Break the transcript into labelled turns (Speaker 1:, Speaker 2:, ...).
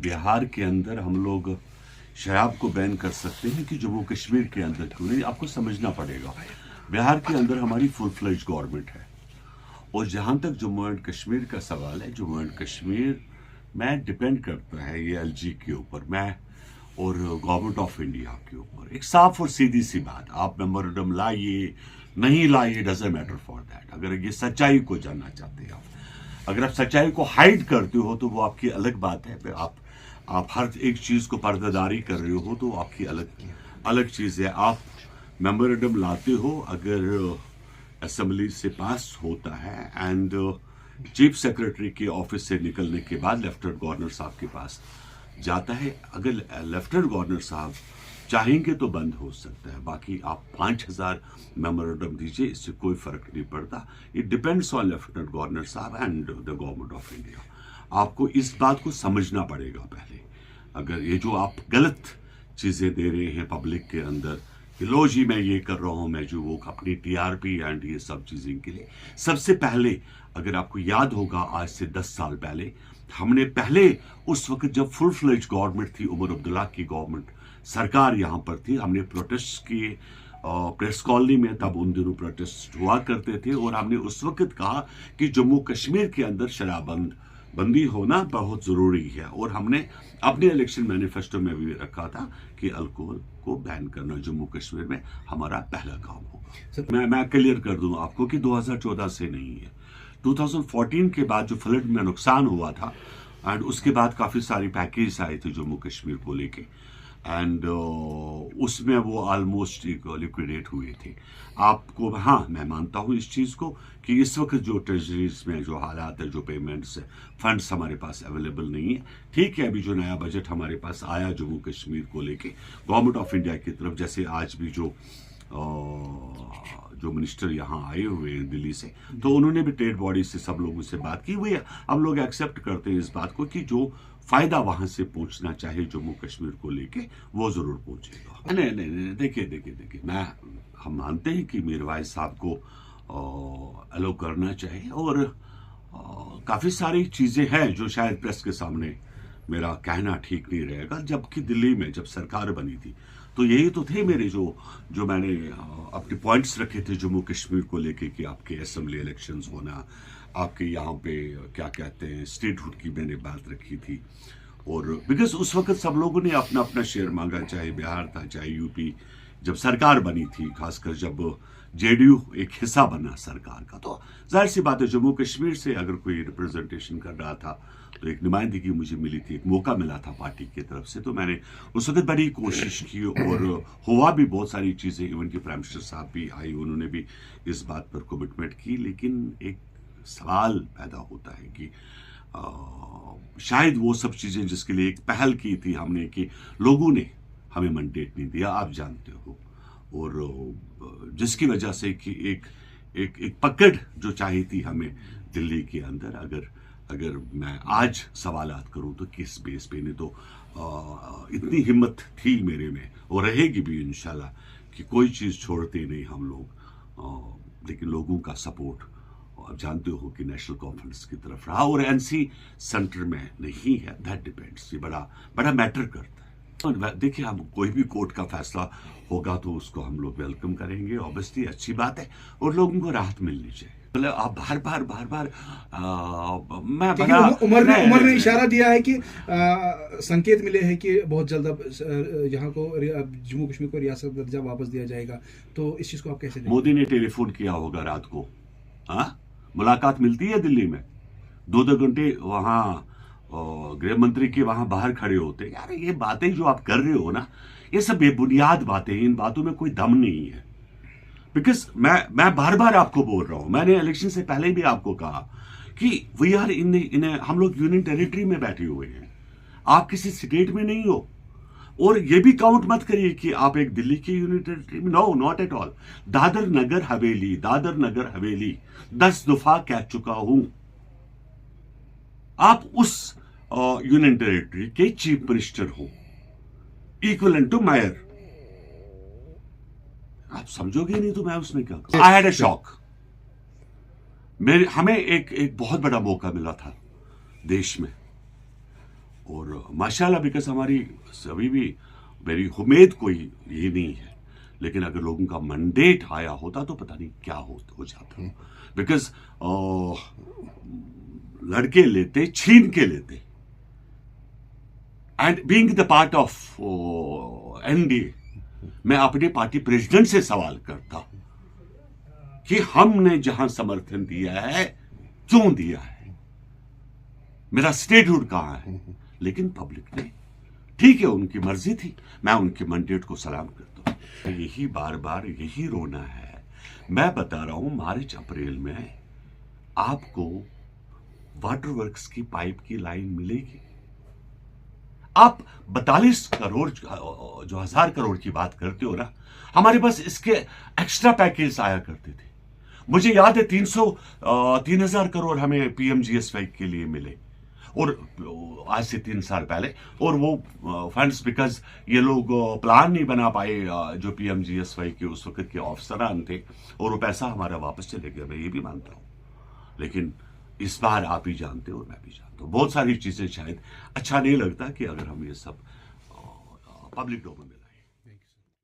Speaker 1: बिहार के अंदर हम लोग शराब को बैन कर सकते हैं कि जम्मू कश्मीर के अंदर क्यों नहीं, आपको समझना पड़ेगा। बिहार के अंदर हमारी फुल फ्लेज गवर्नमेंट है, और जहां तक जम्मू एंड कश्मीर का सवाल है, जम्मू एंड कश्मीर में डिपेंड करता है ये एलजी के ऊपर, मैं और गवर्नमेंट ऑफ इंडिया के ऊपर। एक साफ और सीधी सी बात, आप मेमोरेंडम लाइए नहीं लाइए, डजंट मैटर फॉर दैट। अगर ये सच्चाई को जानना चाहते हैं अगर आप सच्चाई को हाइड करते हो तो वो आपकी अलग बात है। फिर आप हर एक चीज को पर्दादारी कर रहे हो तो आपकी अलग चीज है। आप मेमोरेंडम लाते हो, अगर असेंबली से पास होता है एंड चीफ सेक्रेटरी के ऑफिस से निकलने के बाद लेफ्टिनेंट गवर्नर साहब के पास जाता है, अगर लेफ्टिनेंट गवर्नर साहब चाहेंगे तो बंद हो सकता है। बाकी आप 5000 मेमोरेंडम दीजिए, इससे कोई फर्क नहीं पड़ता। It depends on lieutenant governor साहब and the government of India. आपको इस बात को समझना पड़ेगा पहले। अगर ये जो आप गलत चीजें दे रहे हैं पब्लिक के अंदर कि लो जी मैं ये कर रहा हूं, मैं जो वो अपनी टीआरपी एंड ये सब चीजें के लिए, सबसे पहले अगर आपको याद होगा आज से 10 साल पहले हमने पहले उस वक्त जब फुल फ्लेज गवर्नमेंट थी, उमर अब्दुल्ला की गवर्नमेंट सरकार यहां पर थी, हमने प्रोटेस्ट किए प्रेस कॉलोनी में। तब उन दिनों प्रोटेस्ट हुआ करते थे और हमने उस वक्त कहा कि जम्मू कश्मीर के अंदर शराबबंदी होना बहुत जरूरी है, और हमने अपने इलेक्शन मैनिफेस्टो में भी रखा था कि अल्कोहल को बैन करना जम्मू कश्मीर में हमारा पहला काम होगा। मैं क्लियर कर दूं आपको कि 2014 से नहीं है, 2014 के बाद जो फ्लड में नुकसान हुआ था एंड उसके बाद काफी सारी पैकेज आए थे जम्मू कश्मीर को लेके, एंड उसमें वो ऑलमोस्ट लिक्विडेट हुए थे। आपको हाँ मैं मानता हूँ इस चीज को कि इस वक्त जो ट्रेजरीज में जो हालात है, जो पेमेंट्स फंड्स हमारे पास अवेलेबल नहीं है। ठीक है, अभी जो नया बजट हमारे पास आया जम्मू कश्मीर को लेके गवर्नमेंट ऑफ इंडिया की तरफ, जैसे आज भी जो मिनिस्टर यहाँ आए हुए हैं दिल्ली से, तो उन्होंने भी ट्रेड बॉडी से सब लोगों से बात की हुई है। हम लोग एक्सेप्ट करते हैं इस बात को कि जो फायदा वहां से पहुंचना चाहे जम्मू कश्मीर को लेके वो जरूर पहुंचेगा। नहीं, देखिए हम मानते हैं कि मीरवाइज साहब को अलो करना चाहिए, और काफी सारी चीजें हैं जो शायद प्रेस के सामने मेरा कहना ठीक नहीं रहेगा। जबकि दिल्ली में जब सरकार बनी थी तो यही तो थे मेरे जो मैंने अपने पॉइंट्स रखे थे जम्मू कश्मीर को लेके कि आपके असेंबली इलेक्शंस होना, आपके यहाँ पे क्या कहते हैं स्टेटहुड की मैंने बात रखी थी। और बिकॉज उस वक्त सब लोगों ने अपना अपना शेयर मांगा, चाहे बिहार था चाहे यूपी, जब सरकार बनी थी, खासकर जब जेडीयू एक हिस्सा बना सरकार का, तो जाहिर सी बात है जम्मू कश्मीर से अगर कोई रिप्रेजेंटेशन कर रहा था तो एक नुमाइंदगी मुझे मिली थी, एक मौका मिला था पार्टी की तरफ से, तो मैंने उस वक्त बड़ी कोशिश की और हुआ भी बहुत सारी चीजें। इवन कि प्राइम मिनिस्टर साहब भी आई, उन्होंने भी इस बात पर कमिटमेंट की। लेकिन एक सवाल पैदा होता है कि शायद वो सब चीजें जिसके लिए एक पहल की थी हमने कि लोगों ने हमें मैंडेट नहीं दिया, आप जानते हो, और जिसकी वजह से कि एक पकड़ जो चाहिए थी हमें दिल्ली के अंदर, अगर मैं आज सवालात करूं तो किस बेस पे, नहीं तो इतनी हिम्मत थी मेरे में और रहेगी भी इंशाल्लाह कि कोई चीज छोड़ते नहीं हम लोग। लेकिन लोगों का सपोर्ट आप जानते हो कि नेशनल कॉन्फ्रेंस की तरफ रहा और एनसी सेंटर में नहीं है, दैट डिपेंड्स। ये बड़ा मैटर करता है। देखिए, हम कोई भी कोर्ट का फैसला होगा तो उसको हम लोग वेलकम करेंगे, ऑब्वियसली अच्छी बात है, और लोगों को राहत मिलनी चाहिए। मतलब आप बार बार मैं बड़ा
Speaker 2: उमर ने इशारा दिया है कि संकेत मिले हैं कि बहुत जल्द अब यहाँ को जम्मू कश्मीर को रियासत दर्जा वापस दिया जाएगा, तो इस चीज को आप कैसे देखें?
Speaker 1: मोदी ने टेलीफोन किया होगा रात को, हाँ, मुलाकात मिलती है दिल्ली में, 2-2 घंटे वहां गृह मंत्री के वहां बाहर खड़े होते। यार ये बातें जो आप कर रहे हो ना, ये सब बेबुनियाद बातें, इन बातों में कोई दम नहीं है। बिकॉज मैं बार आपको बोल रहा हूं, मैंने इलेक्शन से पहले भी आपको कहा कि वी आर इन हम लोग यूनियन टेरिटरी में बैठे हुए हैं, आप किसी स्टेट में नहीं हो। और ये भी काउंट मत करिए कि आप एक दिल्ली की यूनियन टेरिटरी में, no not at all. Dadar Nagar Haveli 10 दफा कह चुका हूं, आप उस यूनियन टेरिटरी के चीफ मिनिस्टर हो, इक्वलेंट टू मेयर। आप समझोगे नहीं तो मैं उसमें क्या करूं? I had a shock. हमें एक बहुत बड़ा मौका मिला था देश में, और माशाल्लाह बिकॉज हमारी अभी भी मेरी उम्मीद कोई ये नहीं है, लेकिन अगर लोगों का मैंडेट आया होता तो पता नहीं क्या हो जाता, बिकॉज लड़के लेते, छीन के लेते, and being the part of NDA मैं अपने पार्टी प्रेसिडेंट से सवाल करता कि हमने जहां समर्थन दिया है क्यों दिया है, मेरा स्टेटहुड कहां है, लेकिन पब्लिक ने, ठीक है उनकी मर्जी थी, मैं उनके मैंडेट को सलाम करता हूं। यही बार बार यही रोना है। मैं बता रहा हूं मार्च अप्रैल में आपको वाटर वर्क्स की पाइप की लाइन मिलेगी। आप 42 करोड़ जो 1000 करोड़ की बात करते हो ना, हमारे पास इसके एक्स्ट्रा पैकेज आया करते थे। मुझे याद है 3000 करोड़ हमें पीएमजीएसवाई के लिए मिले, और आज से 3 साल पहले, और वो फंड्स बिकॉज ये लोग प्लान नहीं बना पाए जो पीएमजीएसवाई के उस वक्त के अफसरान थे, और वो पैसा हमारा वापस चले गया, मैं ये भी मानता हूँ। लेकिन इस बार आप ही जानते हो और मैं भी जानता हूँ, बहुत सारी चीजें शायद अच्छा नहीं लगता कि अगर हम ये सब पब्लिक डोमेन में